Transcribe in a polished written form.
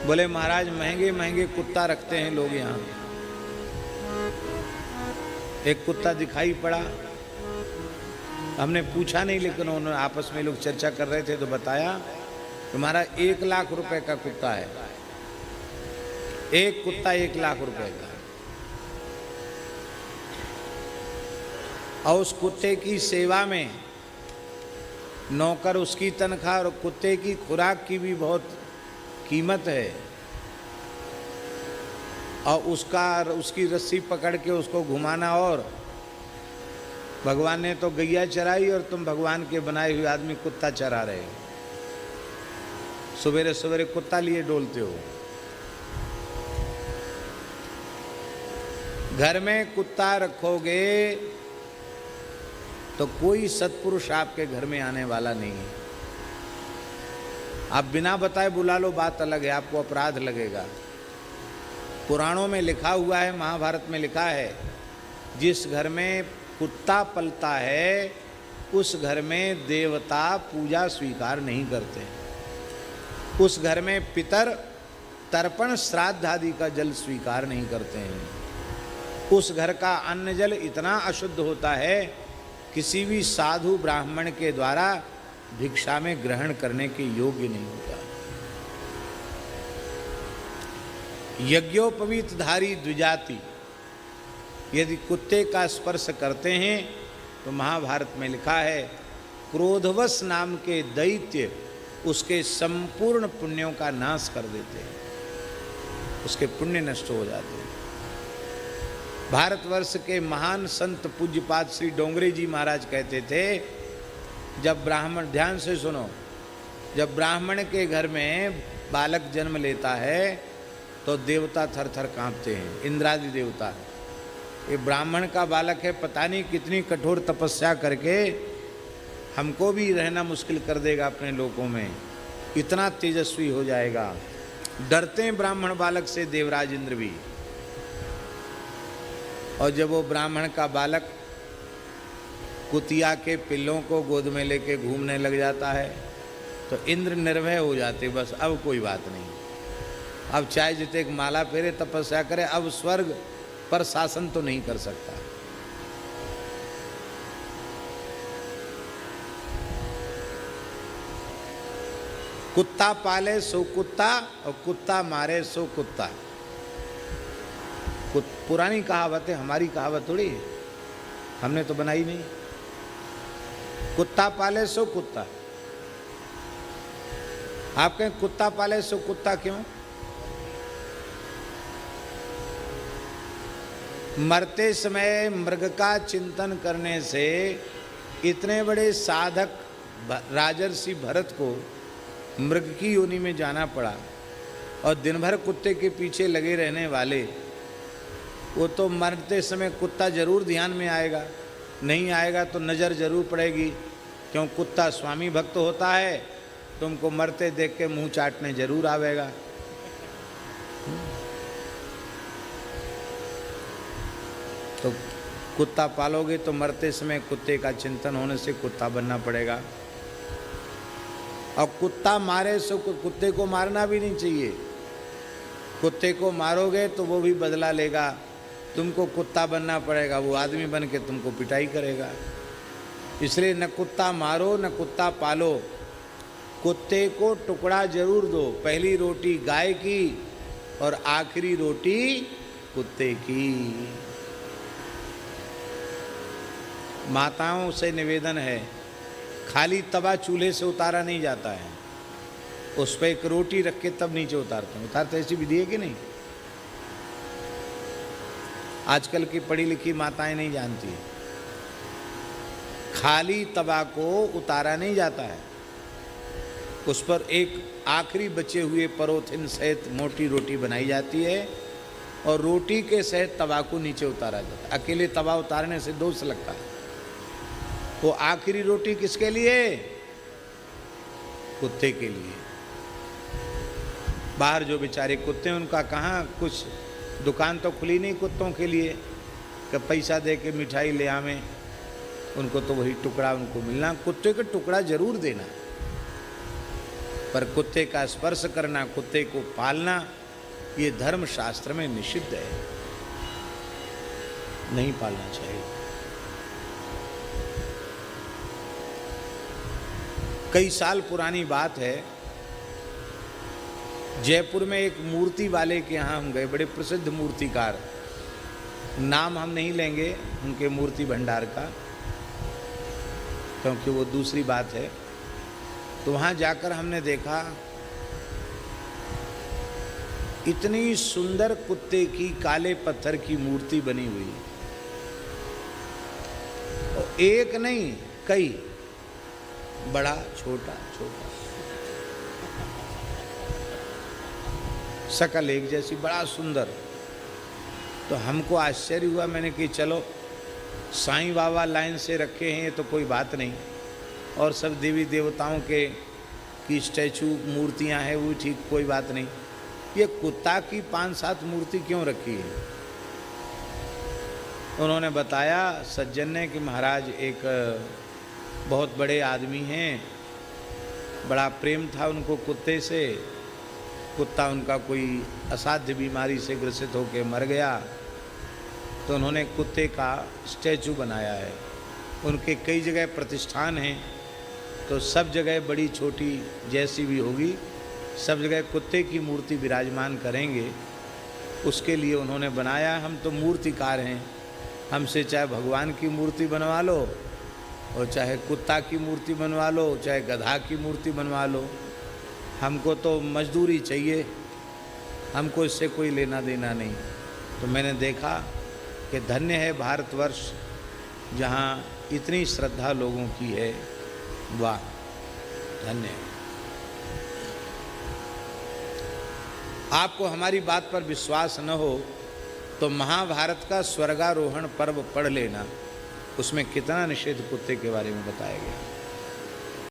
बोले महाराज महंगे महंगे कुत्ता रखते हैं लोग यहाँ। एक कुत्ता दिखाई पड़ा, हमने पूछा नहीं, लेकिन उन्होंने आपस में लोग चर्चा कर रहे थे तो बताया तुम्हारा 1 लाख रुपए का कुत्ता है। एक कुत्ता 1 लाख रुपए का। और उस कुत्ते की सेवा में नौकर उसकी तनख्वाह और कुत्ते की खुराक की भी बहुत कीमत है। और उसकी रस्सी पकड़ के उसको घुमाना, और भगवान ने तो गैया चराई और तुम भगवान के बनाए हुए आदमी कुत्ता चरा रहे हो। सवेरे सवेरे कुत्ता लिए डोलते हो। घर में कुत्ता रखोगे तो कोई सत्पुरुष आपके घर में आने वाला नहीं है। आप बिना बताए बुला लो, बात अलग है, आपको अपराध लगेगा। पुराणों में लिखा हुआ है, महाभारत में लिखा है, जिस घर में कुत्ता पलता है उस घर में देवता पूजा स्वीकार नहीं करते। उस घर में पितर तर्पण श्राद्ध आदि का जल स्वीकार नहीं करते हैं। उस घर का अन्न जल इतना अशुद्ध होता है, किसी भी साधु ब्राह्मण के द्वारा भिक्षा में ग्रहण करने के योग्य नहीं होता। यज्ञोपवीतधारी द्विजाति यदि कुत्ते का स्पर्श करते हैं तो महाभारत में लिखा है क्रोधवश नाम के दैत्य उसके संपूर्ण पुण्यों का नाश कर देते हैं, उसके पुण्य नष्ट हो जाते हैं। भारतवर्ष के महान संत पूज्यपाद श्री डोंगरे जी महाराज कहते थे, जब ब्राह्मण, ध्यान से सुनो, जब ब्राह्मण के घर में बालक जन्म लेता है तो देवता थर थर कांपते हैं, इंद्रादि देवता। ये ब्राह्मण का बालक है, पता नहीं कितनी कठोर तपस्या करके हमको भी रहना मुश्किल कर देगा अपने लोकों में, इतना तेजस्वी हो जाएगा। डरते हैं ब्राह्मण बालक से देवराज इंद्र भी। और जब वो ब्राह्मण का बालक कुतिया के पिल्लों को गोद में लेके घूमने लग जाता है तो इंद्र निर्भय हो जाते, बस अब कोई बात नहीं, अब चाहे जितने एक माला फेरे तपस्या करे, अब स्वर्ग पर शासन तो नहीं कर सकता। कुत्ता पाले सो कुत्ता और कुत्ता मारे सो कुत्ता। पुरानी कहावत है, हमारी कहावत थोड़ी है, हमने तो बनाई नहीं। कुत्ता पाले सो कुत्ता। आप कहें कुत्ता पाले सो कुत्ता क्यों? मरते समय मृग का चिंतन करने से इतने बड़े साधक राजर्षि भरत को मृग की योनि में जाना पड़ा, और दिन भर कुत्ते के पीछे लगे रहने वाले, वो तो मरते समय कुत्ता जरूर ध्यान में आएगा, नहीं आएगा तो नज़र जरूर पड़ेगी, क्यों कुत्ता स्वामी भक्त होता है, तुमको मरते देख के मुंह चाटने जरूर आवेगा। तो कुत्ता पालोगे तो मरते समय कुत्ते का चिंतन होने से कुत्ता बनना पड़ेगा। और कुत्ता मारे सो कुत्ते को मारना भी नहीं चाहिए। कुत्ते को मारोगे तो वो भी बदला लेगा, तुमको कुत्ता बनना पड़ेगा, वो आदमी बन के तुमको पिटाई करेगा। इसलिए न कुत्ता मारो न कुत्ता पालो, कुत्ते को टुकड़ा जरूर दो, पहली रोटी गाय की और आखिरी रोटी कुत्ते की। माताओं से निवेदन है, खाली तवा चूल्हे से उतारा नहीं जाता है, उस पर एक रोटी रख के तब नीचे उतारते हैं। उतारते ऐसी विधि है कि नहीं? आजकल की पढ़ी लिखी माताएं नहीं जानती है, खाली तवा को उतारा नहीं जाता है, उस पर एक आखिरी बचे हुए परोथिन सहित मोटी रोटी बनाई जाती है और रोटी के सहित तवा को नीचे उतारा जाता है। अकेले तवा उतारने से दोष लगता है। वो आखिरी रोटी किसके लिए? कुत्ते के लिए। बाहर जो बेचारे कुत्ते हैं उनका कहाँ कुछ, दुकान तो खुली नहीं कुत्तों के लिए कि पैसा दे के मिठाई ले आवें, उनको तो वही टुकड़ा उनको मिलना। कुत्ते का टुकड़ा जरूर देना। पर कुत्ते का स्पर्श करना, कुत्ते को पालना, ये धर्म शास्त्र में निषिद्ध है, नहीं पालना चाहिए। कई साल पुरानी बात है, जयपुर में एक मूर्ति वाले के यहाँ हम गए, बड़े प्रसिद्ध मूर्तिकार, नाम हम नहीं लेंगे उनके मूर्ति भंडार का क्योंकि वो दूसरी बात है। तो वहाँ जाकर हमने देखा इतनी सुंदर कुत्ते की काले पत्थर की मूर्ति बनी हुई, और एक नहीं कई, बड़ा छोटा छोटा, शकल एक जैसी, बड़ा सुंदर। तो हमको आश्चर्य हुआ, मैंने कि चलो साईं बाबा लाइन से रखे हैं तो कोई बात नहीं, और सब देवी देवताओं के की स्टैचू मूर्तियां हैं वो ठीक, कोई बात नहीं, ये कुत्ता की 5-7 मूर्ति क्यों रखी है? उन्होंने बताया सज्जन ने कि महाराज एक बहुत बड़े आदमी हैं, बड़ा प्रेम था उनको कुत्ते से, कुत्ता उनका कोई असाध्य बीमारी से ग्रसित होकर मर गया, तो उन्होंने कुत्ते का स्टैचू बनाया है। उनके कई जगह प्रतिष्ठान हैं, तो सब जगह बड़ी छोटी जैसी भी होगी, सब जगह कुत्ते की मूर्ति विराजमान करेंगे, उसके लिए उन्होंने बनाया। हम तो मूर्तिकार हैं, हमसे चाहे भगवान की मूर्ति बनवा लो, और चाहे कुत्ता की मूर्ति बनवा लो, चाहे गधा की मूर्ति बनवा लो, हमको तो मजदूरी चाहिए, हमको इससे कोई लेना देना नहीं। तो मैंने देखा कि धन्य है भारतवर्ष, जहाँ इतनी श्रद्धा लोगों की है, वाह धन्य है। आपको हमारी बात पर विश्वास न हो तो महाभारत का स्वर्गारोहण पर्व पढ़ लेना, उसमें कितना निषेध कुत्ते के बारे में बताया गया।